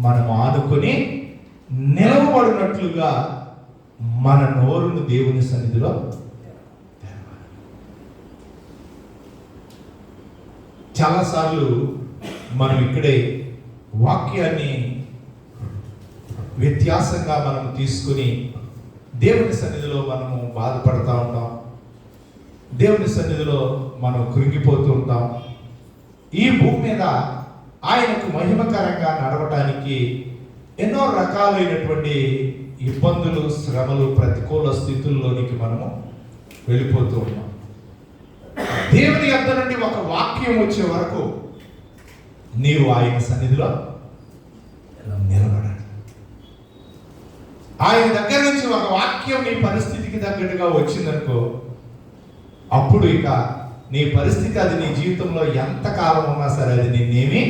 మనము ఆనుకొని నిలవబడినట్లుగా మన నోరును దేవుని సన్నిధిలో చాలాసార్లు మనం ఇక్కడే వాక్యాన్ని వ్యత్యాసంగా మనం తీసుకుని దేవుని సన్నిధిలో మనము బాధపడతా ఉంటాం, దేవుని సన్నిధిలో మనం కృంగిపోతూ ఉంటాం. ఈ భూమి మీద ఆయనకు మహిమకరంగా నడవటానికి ఎన్నో రకాలైనటువంటి ఇబ్బందులు, శ్రమలు, ప్రతికూల స్థితుల్లోనికి మనము వెళ్ళిపోతూ ఉన్నాం. దేవుని యొద్ద నుండి ఒక వాక్యం వచ్చే వరకు నీవు ఆయన సన్నిధిలో నిలబడాలి. ఆయన దగ్గర నుంచి ఒక వాక్యం నీ పరిస్థితికి తగ్గట్టుగా వచ్చిందనుకో, అప్పుడు ఇక నీ పరిస్థితి అది నీ జీవితంలో ఎంత కాలం ఉన్నా సరే అది నిన్నేమీ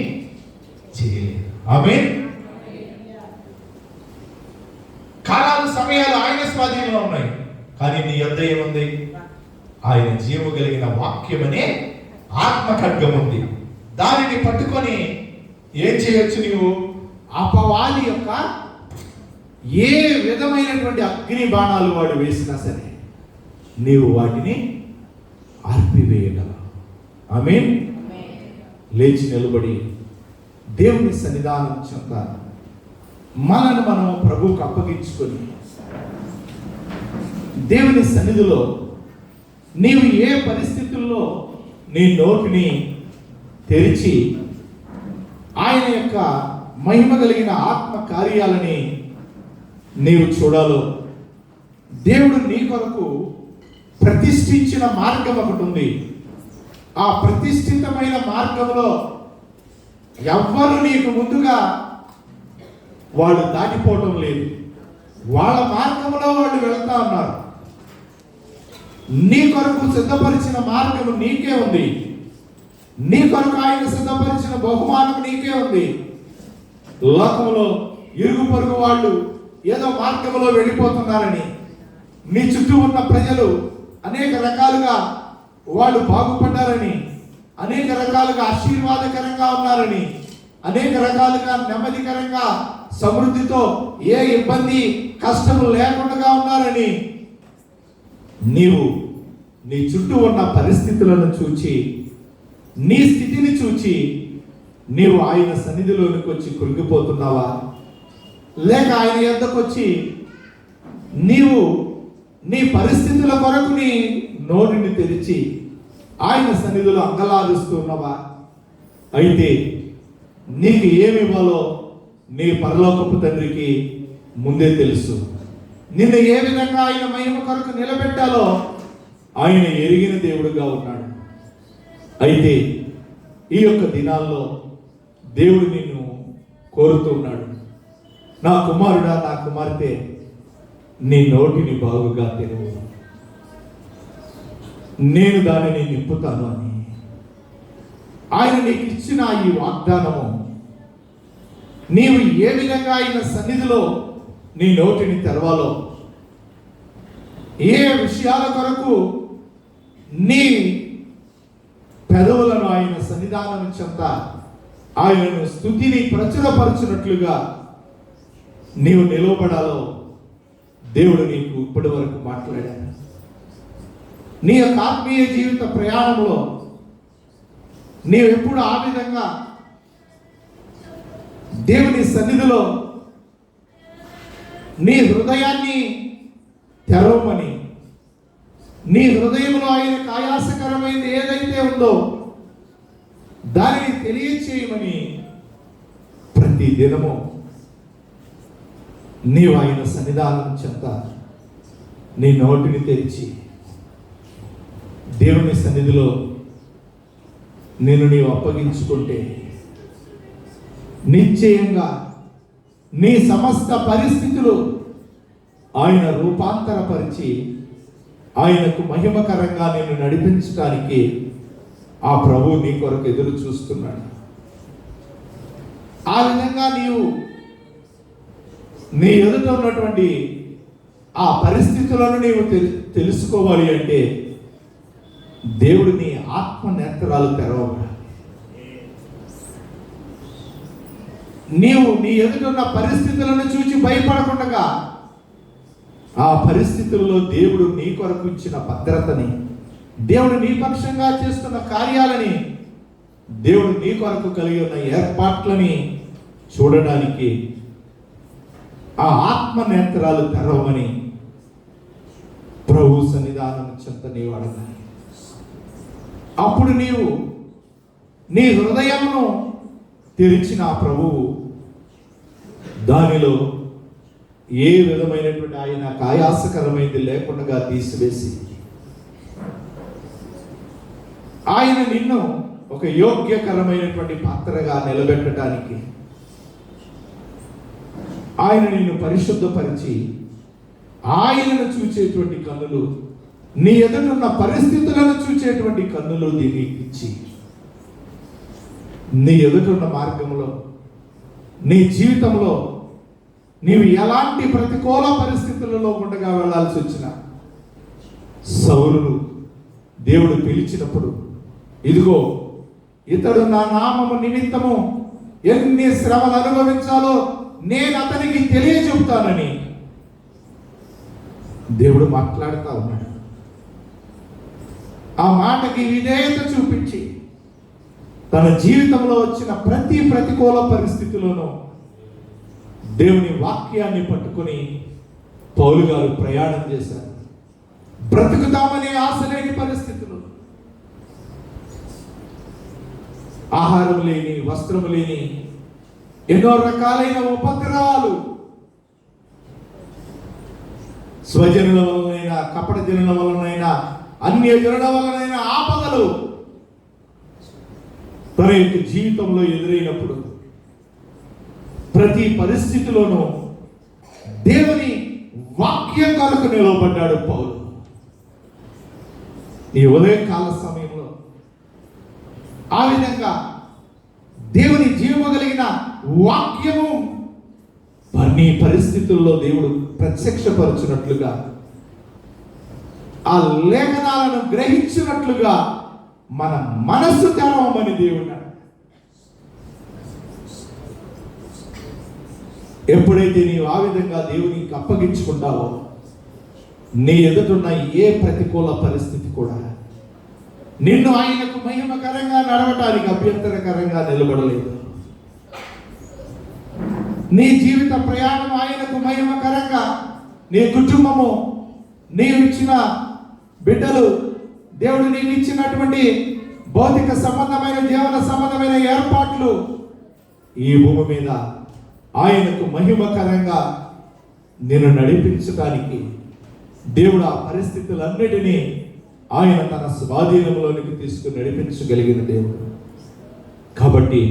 చేయలేదు. ఆమేన్. కాలాలు, సమయాలు ఆయన స్వాధీనంలో ఉన్నాయి. కానీ నీ యొద్ద ఏముంది? ఆయన జీవము కలిగిన వాక్యం అనే ఆత్మ ఖడ్గం ఉంది. దానిని పట్టుకొని ఏం చేయొచ్చు? నీవు అపవాది యొక్క ఏ విధమైనటువంటి అగ్ని బాణాలు వాడు వేసినా సరే నీవు వాటిని ఆర్పివేయగలవు. ఆమేన్. లేచి నిలబడి దేవుని సన్నిధానం చెంత మనను మనం ప్రభువుకు అప్పగించుకొని దేవుని సన్నిధిలో నీవు ఏ పరిస్థితుల్లో నీ నోటిని తెరిచి ఆయన యొక్క మహిమ కలిగిన ఆత్మ కార్యాలని నీవు చూడాలో, దేవుడు నీ కొరకు ప్రతిష్ఠించిన మార్గం ఒకటి ఉంది. ఆ ప్రతిష్ఠితమైన మార్గంలో ఎవ్వరు నీకు ముందుగా వాళ్ళు దాటిపోవటం లేదు. వాళ్ళ మార్గంలో వాళ్ళు వెళ్తా ఉన్నారు. నీ కొరకు సిద్ధపరిచిన మార్గం నీకే ఉంది. నీ కొరకు ఆయన సిద్ధపరిచిన బహుమానం నీకే ఉంది. లోకంలో ఇరుగు పొరుగు వాళ్ళు ఏదో మార్గంలో వెళ్ళిపోతున్నారని, నీ చుట్టూ ఉన్న ప్రజలు అనేక రకాలుగా వాళ్ళు బాగుపడ్డారని, అనేక రకాలుగా ఆశీర్వాదకరంగా ఉన్నారని, అనేక రకాలుగా నెమ్మదికరంగా సమృద్ధితో ఏ ఇబ్బంది కష్టము లేకుండా ఉన్నారని నీవు నీ చుట్టూ ఉన్న పరిస్థితులను చూచి, నీ స్థితిని చూచి నీవు ఆయన సన్నిధిలోనికి వచ్చి కృంగిపోతున్నావా? లేక ఆయన యొద్దకు వచ్చి నీవు నీ పరిస్థితుల కొరకు నీ నోటిని తెరిచి ఆయన సన్నిధిలో అంగలారుస్తున్నావా? అయితే నీకు ఏమి ఇవ్వాలో నీ పరలోకపు తండ్రికి ముందే తెలుసు. నిన్ను ఏ విధంగా ఆయన మహిమ కొరకు నిలబెట్టాలో ఆయన ఎరిగిన దేవుడుగా ఉన్నాడు. అయితే ఈ యొక్క దినాల్లో దేవుడు నిన్ను కోరుతున్నాడు. నా కుమారుడా, నా కుమార్తె, నీ నోటిని బాగుగా తెరువు, నేను దానిని నింపుతాను అని ఆయన నీకు ఇచ్చిన ఈ వాగ్దానము నీవు ఏ విధంగా ఆయన సన్నిధిలో నీ నోటిని తెరవాలో, ఏ విషయాల కొరకు నీ పెదవులను ఆయన సన్నిధానం చెంత ఆయనను స్తుతిని ప్రచురపరచునట్లుగా నీవు నిలవబడాలో దేవుడు నీకు ఇప్పటి వరకు మాట్లాడాడు. నీ యొక్క ఆత్మీయ జీవిత ప్రయాణంలో నీవు ఎప్పుడు ఆ విధంగా దేవుని సన్నిధిలో నీ హృదయాన్ని తెరవమని, నీ హృదయంలో ఆయనకు ఆయాసకరమైనది ఏదైతే ఉందో దానిని తెలియచేయమని ప్రతి దినము నీవు ఆయన సన్నిధానం చెంత నీ నోటిని తెరిచి దేవుని సన్నిధిలో నేను నీవు అప్పగించుకుంటే నిశ్చయంగా నీ సమస్త పరిస్థితులు ఆయన రూపాంతరపరిచి ఆయనకు మహిమకరంగా నిన్ను నడిపించడానికి ఆ ప్రభు నీ కొరకు ఎదురు చూస్తున్నాడు. ఆ విధంగా నీవు నీ ఎదుట ఉన్నటువంటి ఆ పరిస్థితులను నీవు తెలుసుకోవాలి అంటే దేవుడు నీ ఆత్మ నేత్రాలు తెరవబడాలి. నీవు నీ ఎదుటున్న పరిస్థితులను చూసి భయపడకుండా ఆ పరిస్థితుల్లో దేవుడు నీ కొరకు ఇచ్చిన భద్రతని, దేవుడు నీ పక్షంగా చేస్తున్న కార్యాలని, దేవుడు నీ కొరకు కలిగి ఉన్న ఏర్పాట్లని చూడడానికి ఆ ఆత్మ నేత్రాలు తెరవమని ప్రభు సన్నిధానం చెంత నీవు అడగాలి. అప్పుడు నీవు నీ హృదయమును తెరిచిన ఆ ప్రభువు దానిలో ఏ విధమైనటువంటి ఆయన ఆయాసకరమైనది లేకుండా తీసివేసి ఆయన నిన్ను ఒక యోగ్యకరమైనటువంటి పాత్రగా నిలబెట్టడానికి ఆయన నిన్ను పరిశుద్ధపరిచి ఆయనను చూచేటువంటి కన్నులు, నీ ఎదురున్న పరిస్థితులను చూచేటువంటి కన్నులు దీన్ని ఇచ్చి నీ ఎదురున్న మార్గంలో నీ జీవితంలో నీవు ఎలాంటి ప్రతికూల పరిస్థితులలో ఉండగా వెళ్లాల్సి వచ్చినా సౌలును దేవుడు పిలిచినప్పుడు, ఇదిగో ఇతడు నా నామము నిమిత్తము ఎన్ని శ్రమలు అనుభవించాలో నేను అతనికి తెలియజెప్తానని దేవుడు మాట్లాడుతూ ఉన్నాడు. ఆ మాటకి విధేయత చూపించి తన జీవితంలో వచ్చిన ప్రతి ప్రతికూల పరిస్థితుల్లోనూ దేవుని వాక్యాన్ని పట్టుకుని పౌలు గారు ప్రయాణం చేశారు. బ్రతుకుతామనే ఆశ లేని పరిస్థితులు, ఆహారం లేని, వస్త్రం లేని, ఎన్నో రకాలైన ఉపద్రవాలు, స్వజనుల వలనైనా, కపట జనుల వలనైనా, అన్య జనుల వలనైనా ఆపదలు తన యొక్క జీవితంలో ఎదురైనప్పుడు ప్రతి పరిస్థితిలోనూ దేవుని వాక్యం కొరకు నిలవబడ్డాడు పౌలు. ఈ ఉదయకాల సమయంలో ఆ విధంగా దేవుని జీవము కలిగిన వాక్యము అన్ని పరిస్థితుల్లో దేవుడు ప్రత్యక్షపరచున్నట్లుగా, ఆ లేఖనాలను గ్రహించినట్లుగా మన మనస్సు తెరవమని దేవుడు. ఎప్పుడైతే నీవు ఆ విధంగా దేవునికి అప్పగించుకుంటావో నీ ఎదుటున్న ఏ ప్రతికూల పరిస్థితి కూడా నిన్ను ఆయనకు మహిమకరంగా నడవటానికి అభ్యంతరకరంగా నిలబడలేదు. నీ జీవిత ప్రయాణం ఆయనకు మహిమకరంగా, నీ కుటుంబము, నీవు ఇచ్చిన బిడ్డలు, దేవుడు నీకు ఇచ్చినటువంటి భౌతిక సంబంధమైన, జీవన సంబంధమైన ఏర్పాట్లు ఈ భూమి మీద ఆయనకు మహిమకరంగా నిన్ను నడిపించడానికి దేవుడు ఆ పరిస్థితులన్నిటినీ ఆయన తన స్వాధీనంలోనికి తీసుకుని నడిపించగలిగిన దేవుడు. కాబట్టి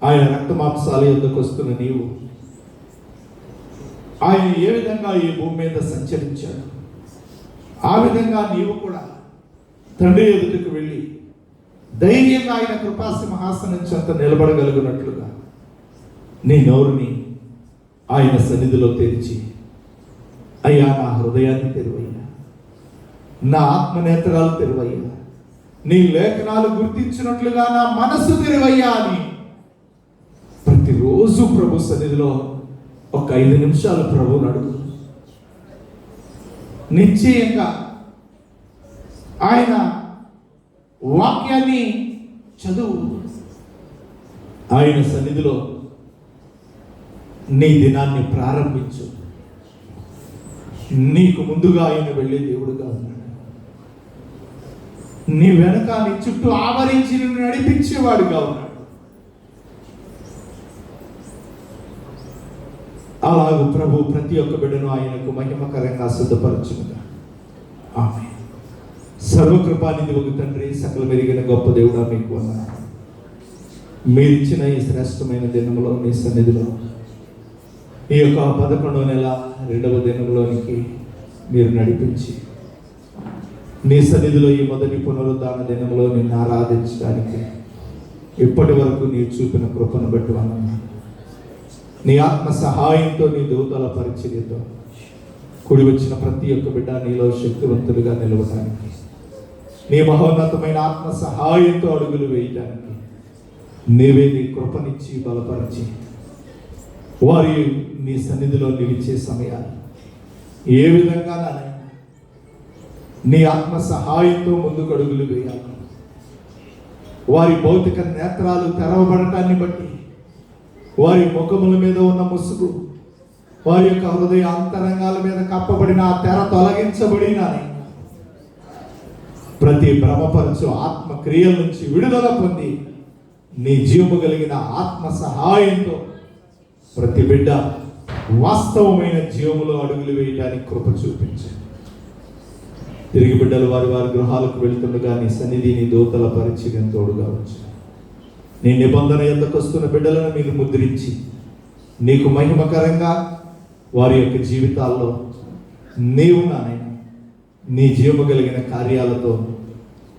ఆయన రక్తమాంసాల యొద్దకు వస్తున్న నీవు, ఆయన ఏ విధంగా ఈ భూమి మీద సంచరించాడు, ఆ విధంగా నీవు కూడా తండ్రి ఎదుటికి వెళ్ళి ధైర్యంగా ఆయన కృపాసింహాసనం చెంత నిలబడగలుగునట్లుగా నీ నోరుని ఆయన సన్నిధిలో తెరిచి, అయ్యా నా హృదయాన్ని తెరువయ్యా, నా ఆత్మనేత్రాలు తెరువయ్యా, నీ లేఖనాలు గుర్తించినట్లుగా నా మనస్సు తెరువయ్యా అని ప్రతిరోజు ప్రభు సన్నిధిలో ఒక 5 నిమిషాలు ప్రభువుని అడుగు. నిశ్చయంగా ఆయన వాక్యాన్ని చదువు. ఆయన సన్నిధిలో నీ దినాన్ని ప్రారంభించు. నీకు ముందుగా ఆయన వెళ్ళే దేవుడుగా ఉన్నాడు. నీ వెనక, నీ చుట్టూ ఆవరించి నిన్ను నడిపించేవాడుగా ఉన్నాడు. అలాగూ ప్రభు ప్రతి ఒక్క బిడ్డను ఆయనకు మహిమకరంగా సిద్ధపరచునుగా. ఆమేన్. సర్వకృపానిధి ఒక తండ్రి, సకల మెరిగిన గొప్ప దేవుడా మీకు వందనాలు. మీరిచ్చిన ఈ శ్రేష్టమైన దినములో మీ సన్నిధిలో ఈ యొక్క 11వ నెల 2వ దినంలోనికి మీరు నడిపించి నీ సన్నిధిలో ఈ మొదటి పునరుద్ధాన దినంలో నిన్ను ఆరాధించడానికి ఇప్పటి వరకు నీ చూపిన కృపను బట్టి వందనాలు. నీ ఆత్మ సహాయంతో, నీ దూతల పరిచర్యతో కూడి వచ్చిన ప్రతి ఒక్క బిడ్డ నీలో శక్తివంతులుగా నిలవడానికి, నీ మహోన్నతమైన ఆత్మ సహాయంతో అడుగులు వేయడానికి నీవే నీ కృపనిచ్చి బలపరిచి వారి నీ సన్నిధిలో నిలిచే సమయాన్ని ఏ విధంగా నీ ఆత్మ సహాయంతో ముందుకు అడుగులు వేయాలి. వారి భౌతిక నేత్రాలు తెరవబడటాన్ని బట్టి వారి ముఖముల మీద ఉన్న ముసుగు, వారి యొక్క హృదయ అంతరంగాల మీద కప్పబడిన ఆ తెర తొలగించబడిన ప్రతి భ్రమపరచు ఆత్మ క్రియల నుంచి విడుదల పొంది నీ జీవము కలిగిన ఆత్మ సహాయంతో ప్రతి బిడ్డ వాస్తవమైన జీవములో అడుగులు వేయడానికి కృప చూపించు. తిరిగి బిడ్డలు వారి వారి గృహాలకు వెళ్తుండగా నీ సన్నిధి, నీ దూతల పరిచర్యం తోడుగా వచ్చు. నీ నిబంధన ఎందుకు వస్తున్న బిడ్డలను మీరు ముద్రించి నీకు మహిమకరంగా వారి యొక్క జీవితాల్లో నీవు నీ జీవము కలిగిన కార్యాలతో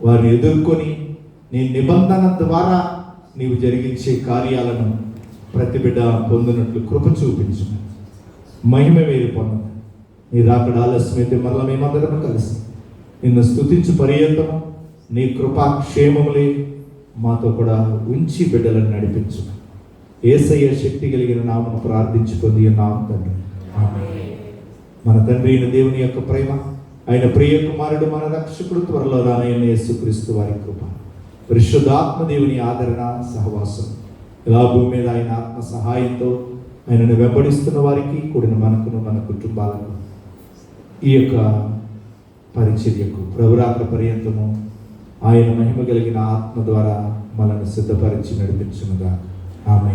వారిని ఎదుర్కొని నీ నిబంధన ద్వారా నీవు జరిగించే కార్యాలను ప్రతి బిడ్డ పొందినట్లు కృప చూపించు. మహిమ వేరు పొందను. నీ రాకడ ఆలస్యమైతే మరలా మేమందరం కలిసి నిన్ను స్తుతించు పర్యంతము నీ కృపాక్షేమములే మాతో కూడా ఉంచి బిడ్డలను నడిపించు. యేసయ్య శక్తి కలిగిన నామను ప్రార్థించుకుంది నామం తండ్రి. మన తండ్రి అయిన దేవుని యొక్క ప్రేమ, ఆయన ప్రియ కుమారుడు మన రక్షకుడు త్వరలో రానైన యేసుక్రీస్తు వారి కృప, పరిశుద్ధాత్మ దేవుని ఆదరణ సహవాసం ఇలా భూమి మీద ఆయన ఆత్మ సహాయంతో ఆయనను వెంబడిస్తున్న వారికి కూడిన మనకును మన కుటుంబాలకు ఈ యొక్క పరిచర్యకు ప్రభురాత్ర పర్యంతము ఆయన మహిమ కలిగిన ఆత్మ ద్వారా మనల్ని సిద్ధపరిచి నడిపించునుగా. ఆమేన్.